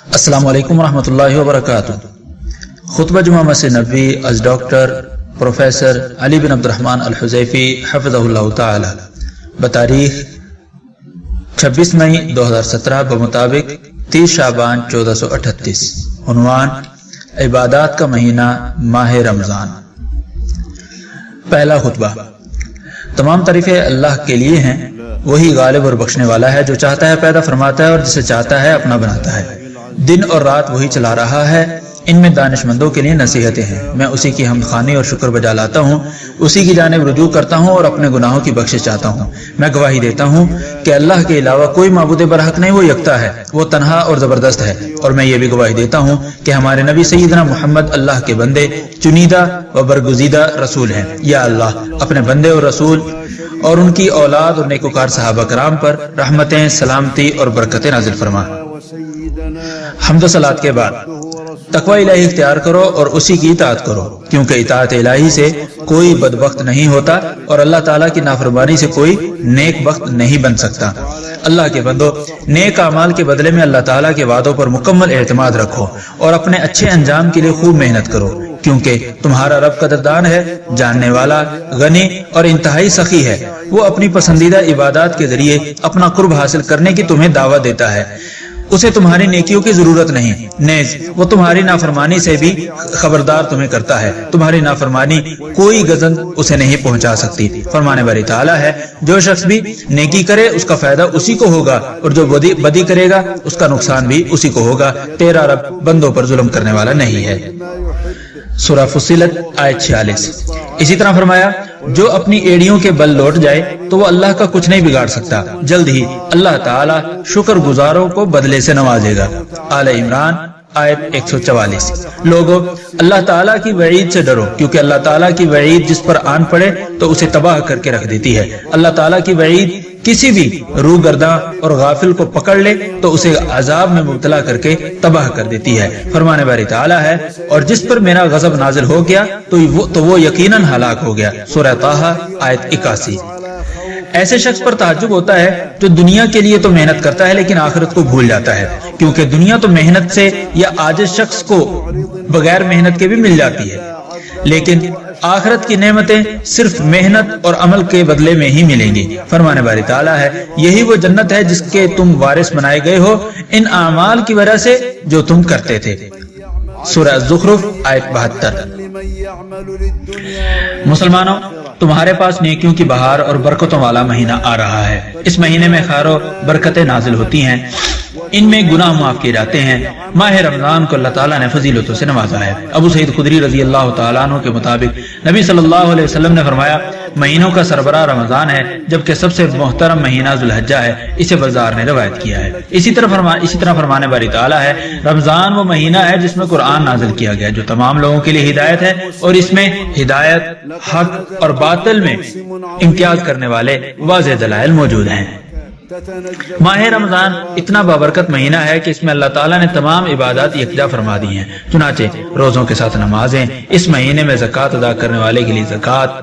السلام علیکم ورحمۃ اللہ وبرکاتہ۔ خطبہ جمعہ Masjid Nabawi is doctor professor علی بن عبد الرحمن الحذیفی حفظہ اللہ تعالی بتاریخ 26 مئی 2017 بمطابق 30 شعبان 1438۔ عنوان عبادات کا مہینہ ماہ رمضان۔ پہلا خطبہ۔ تمام تعریفیں اللہ کے لیے ہیں، وہی غالب اور بخشنے والا ہے، جو چاہتا ہے پیدا فرماتا ہے اور جسے چاہتا ہے اپنا بناتا ہے۔ دن اور رات وہی چلا رہا ہے، ان میں دانش مندوں کے لیے نصیحتیں ہیں۔ میں اسی کی حمد خوانی اور شکر بجا لاتا ہوں، اسی کی جانب رجوع کرتا ہوں اور اپنے گناہوں کی بخشش چاہتا ہوں۔ میں گواہی دیتا ہوں کہ اللہ کے علاوہ کوئی معبود برحق نہیں، وہ یکتا ہے، وہ تنہا اور زبردست ہے۔ اور میں یہ بھی گواہی دیتا ہوں کہ ہمارے نبی سیدنا محمد اللہ کے بندے، چنیدہ و برگزیدہ رسول ہیں۔ یا اللہ اپنے بندے اور رسول اور ان کی اولاد اور نیکوکار صحابہ کرام پر رحمتیں، سلامتی اور برکتیں نازل فرما۔ حمد و صلات کے بعد تقوی الہی اختیار کرو اور اسی کی اطاعت کرو، کیونکہ اطاعت الہی سے کوئی بدبخت نہیں ہوتا اور اللہ تعالیٰ کی نافرمانی سے کوئی نیک بخت نہیں بن سکتا۔ اللہ کے بندو، نیک اعمال کے بدلے میں اللہ تعالیٰ کے وعدوں پر مکمل اعتماد رکھو اور اپنے اچھے انجام کے لیے خوب محنت کرو، کیونکہ تمہارا رب قدردان ہے، جاننے والا، غنی اور انتہائی سخی ہے۔ وہ اپنی پسندیدہ عبادات کے ذریعے اپنا قرب حاصل کرنے کی تمہیں دعوت دیتا ہے۔ اسے تمہاری نیکیوں کی ضرورت نہیں، نیز وہ تمہاری نافرمانی سے بھی خبردار تمہیں کرتا ہے۔ تمہاری نافرمانی کوئی گزند اسے نہیں پہنچا سکتی۔ فرمانے باری تعالیٰ ہے، جو شخص بھی نیکی کرے اس کا فائدہ اسی کو ہوگا، اور جو بدی کرے گا اس کا نقصان بھی اسی کو ہوگا۔ تیرا رب بندوں پر ظلم کرنے والا نہیں ہے۔ سورہ فصلت آیت 46۔ اسی طرح فرمایا، جو اپنی ایڑیوں کے بل لوٹ جائے تو وہ اللہ کا کچھ نہیں بگاڑ سکتا، جلد ہی اللہ تعالی شکر گزاروں کو بدلے سے نوازے گا۔ آل عمران آیت 144۔ لوگو، اللہ تعالیٰ کی وعید سے ڈرو، کیونکہ اللہ تعالیٰ کی وعید جس پر آن پڑے تو اسے تباہ کر کے رکھ دیتی ہے۔ اللہ تعالیٰ کی وعید کسی بھی روح گرداں اور غافل کو پکڑ لے تو اسے عذاب میں مبتلا کر کے تباہ کر دیتی ہے۔ فرمانے باری تعالیٰ ہے، اور جس پر میرا غضب نازل ہو گیا تو وہ یقیناً ہلاک ہو گیا۔ سورہ طٰہٰ آیت 81۔ ایسے شخص پر تعجب ہوتا ہے جو دنیا کے لیے تو محنت کرتا ہے لیکن آخرت کو بھول جاتا ہے، کیونکہ دنیا تو محنت سے یا عاجز شخص کو بغیر محنت کے بھی مل جاتی ہے، لیکن آخرت کی نعمتیں صرف محنت اور عمل کے بدلے میں ہی ملیں گی۔ فرمانے باری تعالیٰ ہے، یہی وہ جنت ہے جس کے تم وارث بنائے گئے ہو ان اعمال کی وجہ سے جو تم کرتے تھے۔ سورہ زخرف آیت 72۔ مسلمانوں، تمہارے پاس نیکیوں کی بہار اور برکتوں والا مہینہ آ رہا ہے۔ اس مہینے میں خیر و برکتیں نازل ہوتی ہیں، ان میں گناہ معاف کیے جاتے ہیں۔ ماہ رمضان کو اللہ تعالیٰ نے فضیلتوں سے نوازا ہے۔ ابو سعید خدری رضی اللہ تعالیٰ عنہ کے مطابق نبی صلی اللہ علیہ وسلم نے فرمایا، مہینوں کا سربراہ رمضان ہے، جبکہ سب سے محترم مہینہ ذوالحجہ ہے۔ اسے بزار نے روایت کیا ہے۔ اسی طرح فرمانے باری تعالیٰ ہے، رمضان وہ مہینہ ہے جس میں قرآن نازل کیا گیا، جو تمام لوگوں کے لیے ہدایت ہے، اور اس میں ہدایت، حق اور باطل میں امتیاز کرنے والے واضح دلائل موجود ہیں۔ ماہ رمضان اتنا بابرکت مہینہ ہے کہ اس میں اللہ تعالیٰ نے تمام عبادات یکجا فرما دی ہیں، چنانچہ روزوں کے ساتھ نمازیں، اس مہینے میں زکوٰۃ ادا کرنے والے کے لیے زکوٰۃ،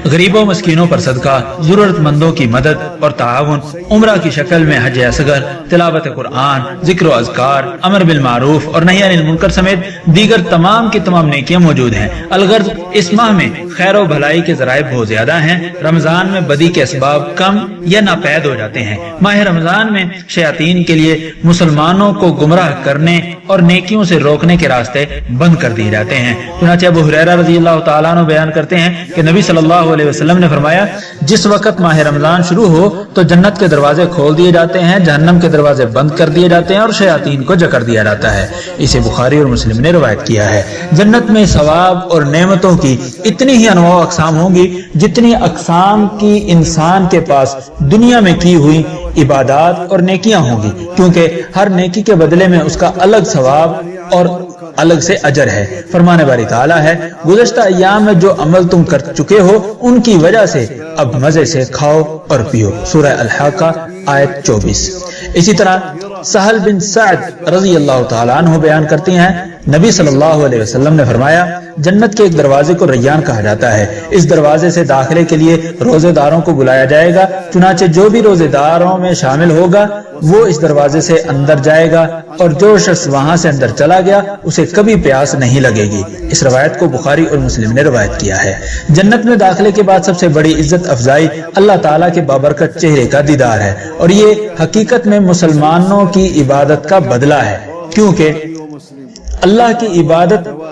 غریبوں و مسکینوں پر صدقہ، ضرورت مندوں کی مدد اور تعاون، عمرہ کی شکل میں حج اصغر، تلاوت قرآن، ذکر و اذکار، امر بالمعروف اور نہی عن المنکر سمیت دیگر تمام کی تمام نیکیاں موجود ہیں۔ الغرض اس ماہ میں خیر و بھلائی کے ذرائع بہت زیادہ ہیں۔ رمضان میں بدی کے اسباب کم یا ناپید ہو جاتے ہیں۔ ماہ رمضان میں شیاطین کے لیے مسلمانوں کو گمراہ کرنے اور نیکیوں سے روکنے کے راستے بند کر دیے جاتے ہیں۔ چنانچہ ابو ہریرہ رضی اللہ تعالیٰ عنہ بیان کرتے ہیں کہ نبی صلی اللہ علیہ وسلم نے فرمایا، جس وقت ماہ رمضان شروع ہو تو جنت کے دروازے کھول دیے جاتے ہیں، جہنم کے دروازے بند کر دیے جاتے ہیں اور شیاطین کو جکڑ دیا جاتا ہے۔ اسے بخاری اور مسلم نے روایت کیا ہے۔ جنت میں ثواب اور نعمتوں کی اتنی ہی انواع و اقسام ہوں گی جتنی اقسام کی انسان کے پاس دنیا میں کی ہوئی عبادات اور نیکیاں ہوں گی، کیونکہ ہر نیکی کے بدلے میں اس کا الگ ثواب اور الگ سے اجر ہے۔ فرمانے باری تعالیٰ ہے، گزشتہ ایام میں جو عمل تم کر چکے ہو ان کی وجہ سے اب مزے سے کھاؤ اور پیو۔ سورہ الحاقہ آیت 24۔ اسی طرح سہل بن سعد رضی اللہ تعالیٰ عنہ بیان کرتے ہیں نبی صلی اللہ علیہ وسلم نے فرمایا جنت کے ایک دروازے کو ریان کہا جاتا ہے، اس دروازے سے داخلے کے لیے روزے داروں کو بلایا جائے گا، چنانچہ جو بھی روزے داروں میں شامل ہوگا وہ اس دروازے سے اندر جائے گا، اور جو شخص وہاں سے اندر چلا گیا اسے کبھی پیاس نہیں لگے گی۔ اس روایت کو بخاری اور مسلم نے روایت کیا ہے۔ جنت میں داخلے کے بعد سب سے بڑی عزت افزائی اللہ تعالیٰ کے بابرکت چہرے کا دیدار ہے، اور یہ حقیقت میں مسلمانوں کی عبادت کا بدلہ ہے،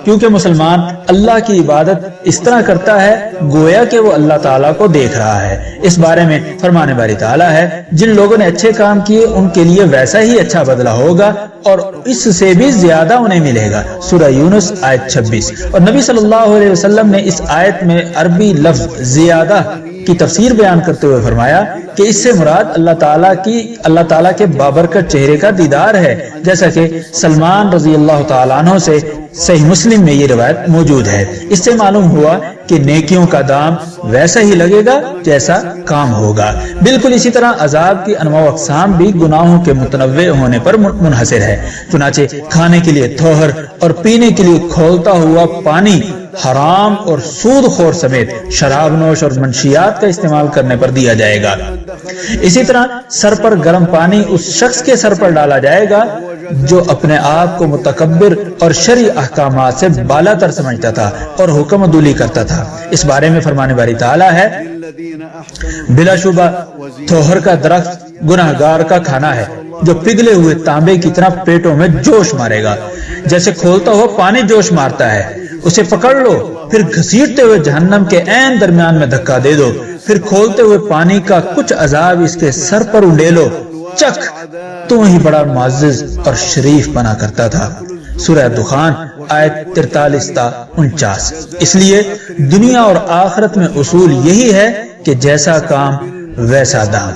کیونکہ مسلمان اللہ کی عبادت اس طرح کرتا ہے گویا کہ وہ اللہ تعالیٰ کو دیکھ رہا ہے۔ اس بارے میں فرمان باری تعالیٰ ہے جن لوگوں نے اچھے کام کیے ان کے لیے ویسا ہی اچھا بدلہ ہوگا اور اس سے بھی زیادہ انہیں ملے گا، سورہ یونس آیت 26۔ اور نبی صلی اللہ علیہ وسلم نے اس آیت میں عربی لفظ زیادہ کی تفسیر بیان کرتے ہوئے فرمایا کہ اس سے مراد اللہ تعالیٰ کے بابرکت چہرے کا دیدار ہے، جیسا کہ سلمان رضی اللہ تعالیٰ عنہ سے صحیح مسلم میں یہ روایت موجود ہے۔ اس سے معلوم ہوا کہ نیکیوں کا دام ویسا ہی لگے گا جیسا کام ہوگا۔ بالکل اسی طرح عذاب کی انواع و اقسام بھی گناہوں کے متنوع ہونے پر منحصر ہے، چنانچہ کھانے کے لیے تھوہر اور پینے کے لیے کھولتا ہوا پانی حرام اور سود خور سمیت شراب نوش اور منشیات کا استعمال کرنے پر دیا جائے گا۔ اسی طرح سر پر گرم پانی اس شخص کے سر پر ڈالا جائے گا جو اپنے آپ کو متکبر اور شرعی احکامات سے بالا تر سمجھتا تھا اور حکم عدولی کرتا تھا۔ اس بارے میں فرمان باری تعالیٰ ہے بلا شبہ تھوہر کا درخت گناہگار کا کھانا ہے جو پگھلے ہوئے تانبے کی طرح پیٹوں میں جوش مارے گا، جیسے کھولتا ہوا پانی جوش مارتا ہے۔ اسے پکڑ لو، پھر گھسیٹتے ہوئے جہنم کے عین درمیان میں دھکا دے دو، پھر کھولتے ہوئے پانی کا کچھ عذاب اس کے سر پر انڈیلو، چکھ تو ہی بڑا معزز اور شریف بنا کرتا تھا، سورہ دخان آیت 43 تا 49۔ اس لیے دنیا اور آخرت میں اصول یہی ہے کہ جیسا کام ویسا دام۔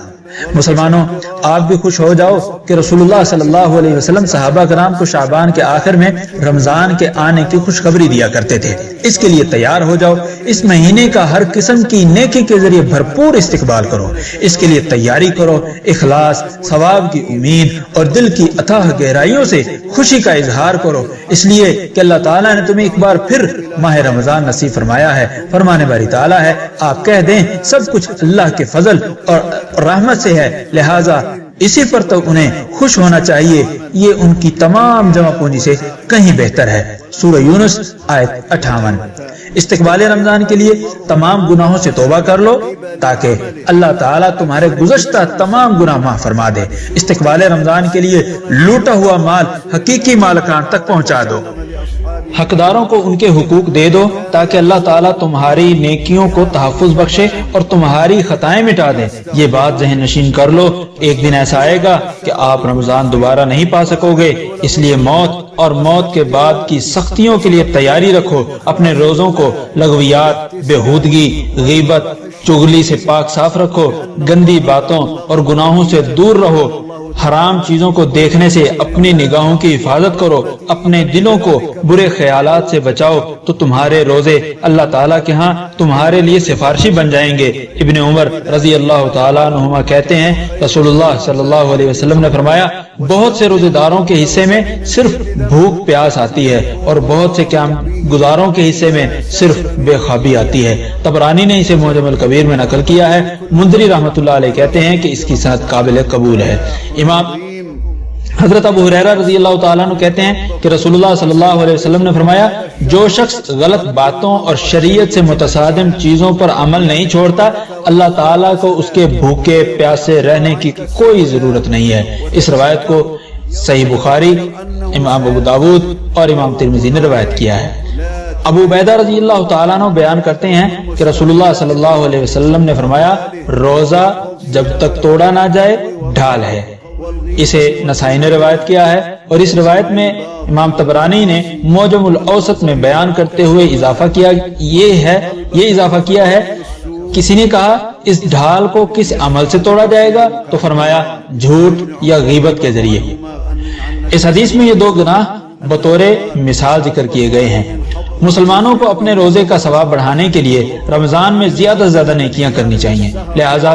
مسلمانوں، آپ بھی خوش ہو جاؤ کہ رسول اللہ صلی اللہ علیہ وسلم صحابہ کرام کو شعبان کے آخر میں رمضان کے آنے کی خوشخبری دیا کرتے تھے۔ اس کے لیے تیار ہو جاؤ، اس مہینے کا ہر قسم کی نیکی کے ذریعے بھرپور استقبال کرو، اس کے لیے تیاری کرو، اخلاص، ثواب کی امید اور دل کی اتھاہ گہرائیوں سے خوشی کا اظہار کرو، اس لیے کہ اللہ تعالیٰ نے تمہیں ایک بار پھر ماہ رمضان نصیب فرمایا ہے۔ فرمان باری تعالیٰ ہے آپ کہہ دیں سب کچھ اللہ کے فضل اور رحمت سے ہے، لہذا اسی پر تو انہیں خوش ہونا چاہیے، یہ ان کی تمام جمع پونجی سے کہیں بہتر ہے، سورہ یونس آیت 58۔ استقبال رمضان کے لیے تمام گناہوں سے توبہ کر لو تاکہ اللہ تعالیٰ تمہارے گزشتہ تمام گناہ معاف فرما دے۔ استقبال رمضان کے لیے لوٹا ہوا مال حقیقی مالکان تک پہنچا دو، حقداروں کو ان کے حقوق دے دو تاکہ اللہ تعالیٰ تمہاری نیکیوں کو تحفظ بخشے اور تمہاری خطائیں مٹا دے۔ یہ بات ذہن نشین کر لو، ایک دن ایسا آئے گا کہ آپ رمضان دوبارہ نہیں پا سکو گے، اس لیے موت اور موت کے بعد کی سختیوں کے لیے تیاری رکھو۔ اپنے روزوں کو لغویات، بےہودگی، غیبت، چغلی سے پاک صاف رکھو، گندی باتوں اور گناہوں سے دور رہو، حرام چیزوں کو دیکھنے سے اپنی نگاہوں کی حفاظت کرو، اپنے دلوں کو برے خیالات سے بچاؤ تو تمہارے روزے اللہ تعالیٰ کے ہاں تمہارے لیے سفارشی بن جائیں گے۔ ابن عمر رضی اللہ تعالیٰ عنہما کہتے ہیں رسول اللہ صلی اللہ علیہ وسلم نے فرمایا بہت سے روزے داروں کے حصے میں صرف بھوک پیاس آتی ہے اور بہت سے قیام گزاروں کے حصے میں صرف بے خوابی آتی ہے۔ طبرانی نے اسے معجم الکبیر میں نقل کیا ہے۔ منذری رحمۃ اللہ علیہ کہتے ہیں کہ اس کی صنعت قابل قبول ہے۔ امام حضرت ابو ہریرہ رضی اللہ تعالیٰ عنہ کہتے ہیں کہ رسول اللہ صلی اللہ علیہ وسلم نے فرمایا جو شخص غلط باتوں اور شریعت سے متصادم چیزوں پر عمل نہیں چھوڑتا اللہ تعالیٰ کو اس کے بھوکے پیاسے رہنے کی کوئی ضرورت نہیں ہے۔ اس روایت کو صحیح بخاری، امام ابو داود اور امام ترمذی نے روایت کیا ہے۔ ابو عبیدہ رضی اللہ تعالیٰ عنہ بیان کرتے ہیں کہ رسول اللہ صلی اللہ علیہ وسلم نے فرمایا روزہ جب تک توڑا نہ جائے ڈھال ہے۔ اسے نسائی نے روایت کیا ہے، اور اس روایت میں امام طبرانی نے معجم الاوسط میں بیان کرتے ہوئے اضافہ کیا ہے کسی نے کہا اس ڈھال کو کس عمل سے توڑا جائے گا تو فرمایا جھوٹ یا غیبت کے ذریعے۔ اس حدیث میں یہ دو گناہ بطور مثال ذکر کیے گئے ہیں۔ مسلمانوں کو اپنے روزے کا ثواب بڑھانے کے لیے رمضان میں زیادہ سے زیادہ نیکیاں کرنی چاہیے، لہذا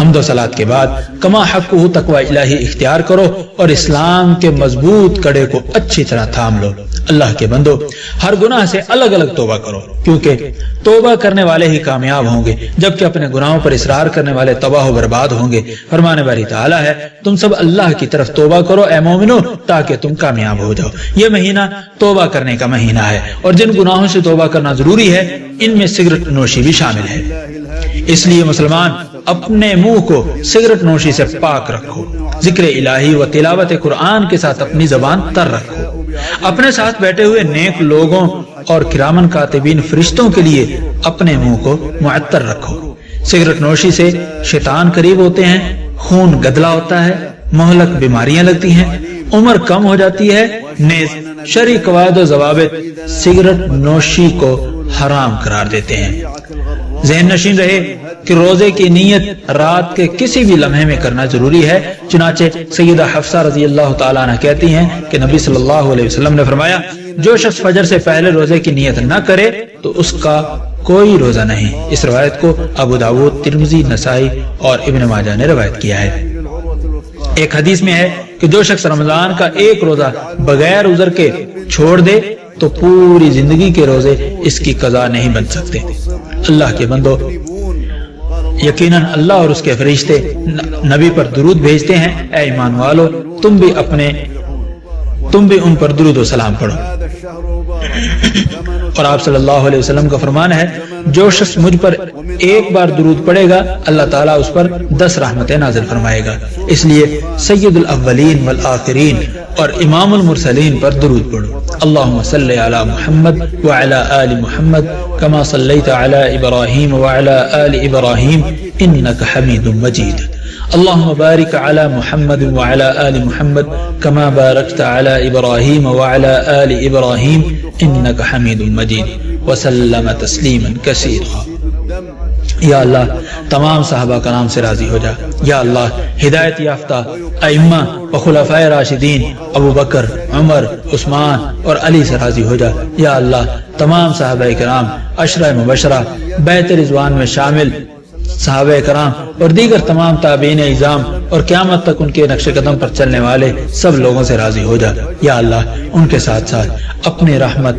حمد و صلات کے بعد کما حق ہو تقوی الہی اختیار کرو اور اسلام کے مضبوط کڑے کو اچھی طرح تھام لو۔ اللہ کے بندو، ہر گناہ سے الگ الگ توبہ کرو، کیونکہ توبہ کرنے والے ہی کامیاب ہوں گے، جبکہ اپنے گناہوں پر اصرار کرنے والے تباہ و برباد ہوں گے۔ فرمان باری تعالیٰ ہے، تم سب اللہ کی طرف توبہ کرو اے مومنو، تاکہ تم کامیاب ہو جاؤ۔ یہ مہینہ توبہ کرنے کا مہینہ ہے، اور جن گناہوں سے توبہ کرنا ضروری ہے ان میں سگریٹ نوشی بھی شامل ہے۔ اس لیے مسلمان اپنے منہ کو سگریٹ نوشی سے پاک رکھو، ذکر الہی و تلاوت قرآن کے ساتھ اپنی زبان تر رکھو، اپنے ساتھ بیٹھے ہوئے نیک لوگوں اور کرامن کاتبین فرشتوں کے لیے اپنے منہ کو معطر رکھو۔ سگریٹ نوشی سے شیطان قریب ہوتے ہیں، خون گدلا ہوتا ہے، مہلک بیماریاں لگتی ہیں، عمر کم ہو جاتی ہے، نیز شرعی قواعد و ضوابط سگریٹ نوشی کو حرام قرار دیتے ہیں۔ ذہن نشین رہے کہ روزے کی نیت رات کے کسی بھی لمحے میں کرنا ضروری ہے، چنانچہ سیدہ حفصہ رضی اللہ تعالیٰ عنہ کہتی ہیں کہ نبی صلی اللہ علیہ وسلم نے فرمایا، جو شخص فجر سے پہلے روزے کی نیت نہ کرے تو اس کا کوئی روزہ نہیں۔ اس روایت کو ابو داؤد، ترمذی، نسائی اور ابن ماجہ نے روایت کیا ہے۔ ایک حدیث میں ہے کہ جو شخص رمضان کا ایک روزہ بغیر عذر کے چھوڑ دے تو پوری زندگی کے روزے اس کی قضا نہیں بن سکتے۔ اللہ کے بندو، یقیناً اللہ اور اس کے فرشتے نبی پر درود بھیجتے ہیں۔ اے ایمان والو، تم بھی ان پر درود و سلام پڑھو۔ اور آپ صلی اللہ علیہ وسلم کا فرمان ہے، جو شخص مجھ پر ایک بار درود پڑھے گا اللہ تعالیٰ اس پر 10 رحمتیں نازل فرمائے گا۔ اس لیے سید الاولین والآخرین اور امام المرسلین پر درود پڑھو۔ اللہم صلی علی محمد وعلی آل محمد کما صلیت علی ابراہیم وعلی آل ابراہیم انک حمید مجید۔ اللهم بارك على محمد وعلى آل محمد كما باركت على إبراهيم وعلى آل إبراهيم إنك حميد مجيد وسلم تسليما كثيرا۔ یا اللہ تمام صحابہ کرام سے راضی ہو جا۔ یا اللہ ہدایت یافتہ ائمہ و خلفائے راشدین ابو بکر، عمر، عثمان اور علی سے راضی ہو جا۔ یا اللہ تمام صحابہ کرام، عشرہ مبشرہ، بیت رضوان میں شامل صحابہ کرام اور دیگر تمام تابعین اعظام اور قیامت تک ان کے نقش قدم پر چلنے والے سب لوگوں سے راضی ہو جا۔ یا اللہ ان کے ساتھ ساتھ اپنی رحمت،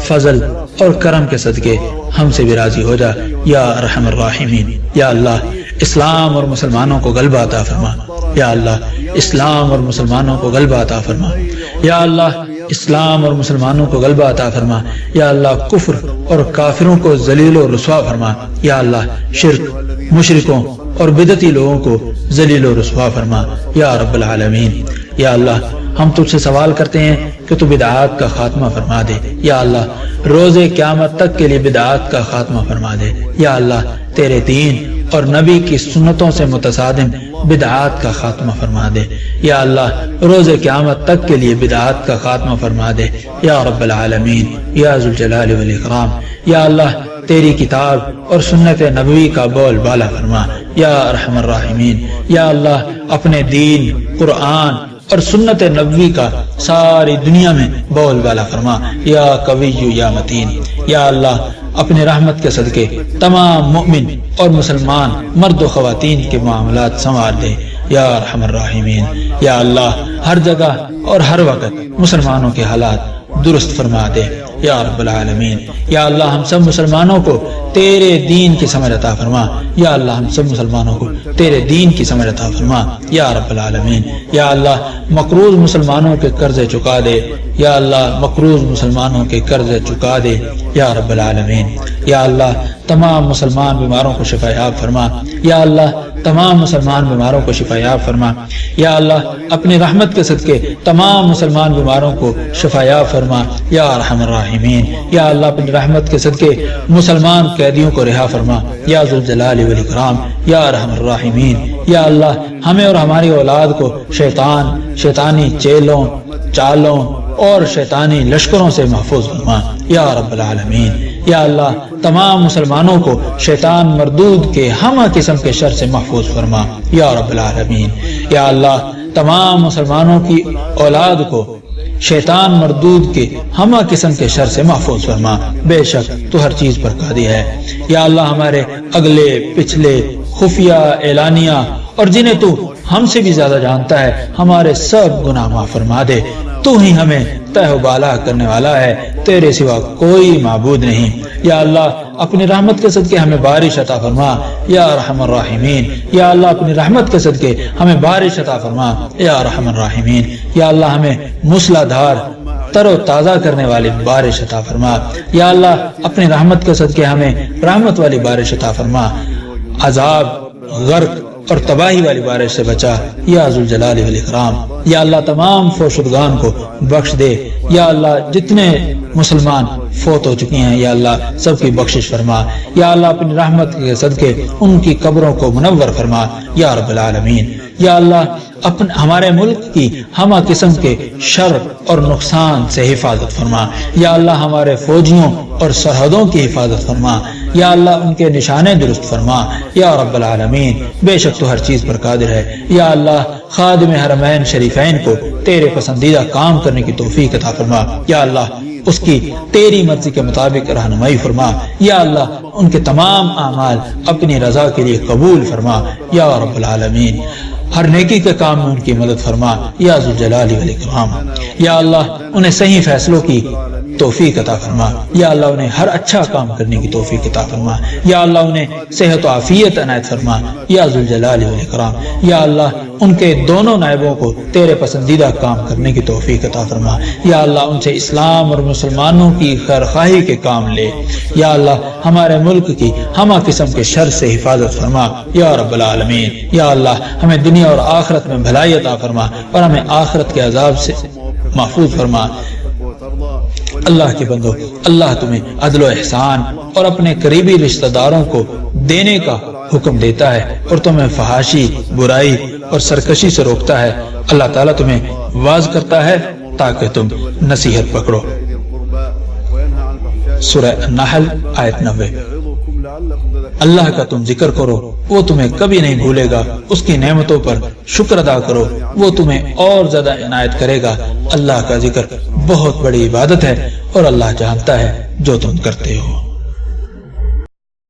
فضل اور کرم کے صدقے ہم سے بھی راضی ہو جا یا ارحم الراحمین۔ یا اللہ اسلام اور مسلمانوں کو غلبہ عطا فرما۔ یا اللہ اسلام اور مسلمانوں کو غلبہ عطا فرما۔ یا اللہ اسلام اور مسلمانوں کو غلبہ عطا فرما۔ یا اللہ کفر اور کافروں کو ذلیل و رسوا فرما۔ یا اللہ شرک، مشرکوں اور بدعتی لوگوں کو ذلیل و رسوا فرما یا رب العالمین۔ یا اللہ ہم تجھ سے سوال کرتے ہیں کہ تو بدعات کا خاتمہ فرما دے۔ یا اللہ روزے قیامت تک کے لیے بدعات کا خاتمہ فرما دے۔ یا اللہ تیرے دین اور نبی کی سنتوں سے متصادم بدعات کا خاتمہ فرما دے۔ یا اللہ روز قیامت تک کے لیے بدعات کا خاتمہ فرما دے یا رب العالمین یا ذوالجلال والاکرام۔ یا اللہ تیری کتاب اور سنت نبوی کا بول بالا فرما یا ارحم الراحمین۔ یا اللہ اپنے دین، قرآن اور سنت نبوی کا ساری دنیا میں بول بالا فرما یا قوی یا متین۔ یا اللہ اپنے رحمت کے صدقے تمام مؤمن اور مسلمان مرد و خواتین کے معاملات سنوار دے یا ارحم الراحمین۔ یا اللہ ہر جگہ اور ہر وقت مسلمانوں کے حالات درست فرما دے یا رب العالمین۔ یا اللہ ہم سب مسلمانوں کو تیرے دین کی سمجھ عطا فرما۔ یا اللہ ہم سب مسلمانوں کو تیرے دین کی سمجھ عطا فرما یا رب العالمین۔ یا اللہ مقروض مسلمانوں کے قرضے چکا دے۔ یا اللہ مقروض مسلمانوں کے قرضے چکا دے یا رب العالمین۔ یا اللہ تمام مسلمان بیماروں کو شفا یاب فرما۔ یا اللہ تمام مسلمان بیماروں کو شفا یاب فرما۔ یا اللہ اپنی رحمت کے صدقے تمام مسلمان بیماروں کو شفا یاب فرما یا ارحم الراحمین۔ یا اللہ اپنی رحمت کے صدقے مسلمان قیدیوں کو رہا فرما یا ذوالجلال والاکرام یا ارحم الراحمین۔ یا اللہ ہمیں اور ہماری اولاد کو شیطانی چیلوں، چالوں اور شیطانی لشکروں سے محفوظ فرما یا رب العالمین۔ یا اللہ تمام مسلمانوں کو شیطان مردود کے ہمہ قسم کے شر سے محفوظ فرما یا رب العالمین۔ یا اللہ تمام مسلمانوں کی اولاد کو شیطان مردود کے ہمہ قسم کے شر سے محفوظ فرما، بے شک تو ہر چیز پر قادر ہے۔ یا اللہ ہمارے اگلے، پچھلے، خفیہ اعلانیہ اور جنہیں تو ہم سے بھی زیادہ جانتا ہے، ہمارے سب گناہ معاف فرما دے۔ تو ہی ہمیں تہ و بالا کرنے والا ہے، تیرے سوا کوئی معبود نہیں۔ یا اللہ اپنی رحمت کے صدقے ہمیں بارش عطا فرما یا ارحم الراحمین۔ یا اللہ اپنی رحمت کے صدقے ہمیں بارش عطا فرما یا ارحم الراحمین۔ یا اللہ ہمیں موسلا دھار تر و تازہ کرنے والی بارش عطا فرما۔ یا اللہ اپنی رحمت کے صدقے ہمیں رحمت والی بارش عطا فرما، عذاب، غرق اور تباہی والی بارش سے بچا یا ذوالجلال والاکرام۔ یا اللہ تمام فوت شدگان کو بخش دے۔ یا اللہ جتنے مسلمان فوت ہو چکی ہیں یا اللہ سب کی بخشش فرما۔ یا اللہ اپنی رحمت کے صدقے ان کی قبروں کو منور فرما یا رب العالمین۔ یا اللہ ہمارے ملک کی ہمہ قسم کے شر اور نقصان سے حفاظت فرما۔ یا اللہ ہمارے فوجیوں اور سرحدوں کی حفاظت فرما۔ یا اللہ ان کے نشانے درست فرما یا رب العالمین، بے شک تو ہر چیز پر قادر ہے۔ یا اللہ خادم حرمین شریفین کو تیرے پسندیدہ کام کرنے کی توفیق عطا فرما۔ یا اللہ اس کی تیری مرضی کے مطابق رہنمائی فرما۔ یا اللہ ان کے تمام اعمال اپنی رضا کے لیے قبول فرما یا رب العالمین۔ ہر نیکی کے کام میں ان کی مدد فرما یا ذوالجلال والاکرام۔ یا اللہ انہیں صحیح فیصلوں کی توفیق عطا فرما۔ یا اللہ انہیں ہر اچھا کام کرنے کی توفیق عطا فرما۔ یا اللہ انہیں صحت و عافیت عنایت فرما یا ذوالجلال والاکرام۔ یا اللہ ان کے دونوں نائبوں کو تیرے پسندیدہ کام کرنے کی توفیق عطا فرما۔ یا اللہ ان سے اسلام اور مسلمانوں کی خیرخواہی کے کام لے۔ یا اللہ ہمارے ملک کی ہمہ قسم کے شر سے حفاظت فرما یا رب العالمین۔ یا اللہ ہمیں دنیا اور آخرت میں بھلائی عطا فرما اور ہمیں آخرت کے عذاب سے محفوظ فرما۔ اللہ کے بندو، اللہ تمہیں عدل و احسان اور اپنے قریبی رشتہ داروں کو دینے کا حکم دیتا ہے اور تمہیں فحاشی، برائی اور سرکشی سے روکتا ہے۔ اللہ تعالیٰ تمہیں واعظ کرتا ہے تاکہ تم نصیحت پکڑو۔ سورہ النحل آیت 90۔ اللہ کا تم ذکر کرو، وہ تمہیں کبھی نہیں بھولے گا۔ اس کی نعمتوں پر شکر ادا کرو، وہ تمہیں اور زیادہ عنایت کرے گا۔ اللہ کا ذکر بہت بڑی عبادت ہے اور اللہ جانتا ہے جو تم کرتے ہو۔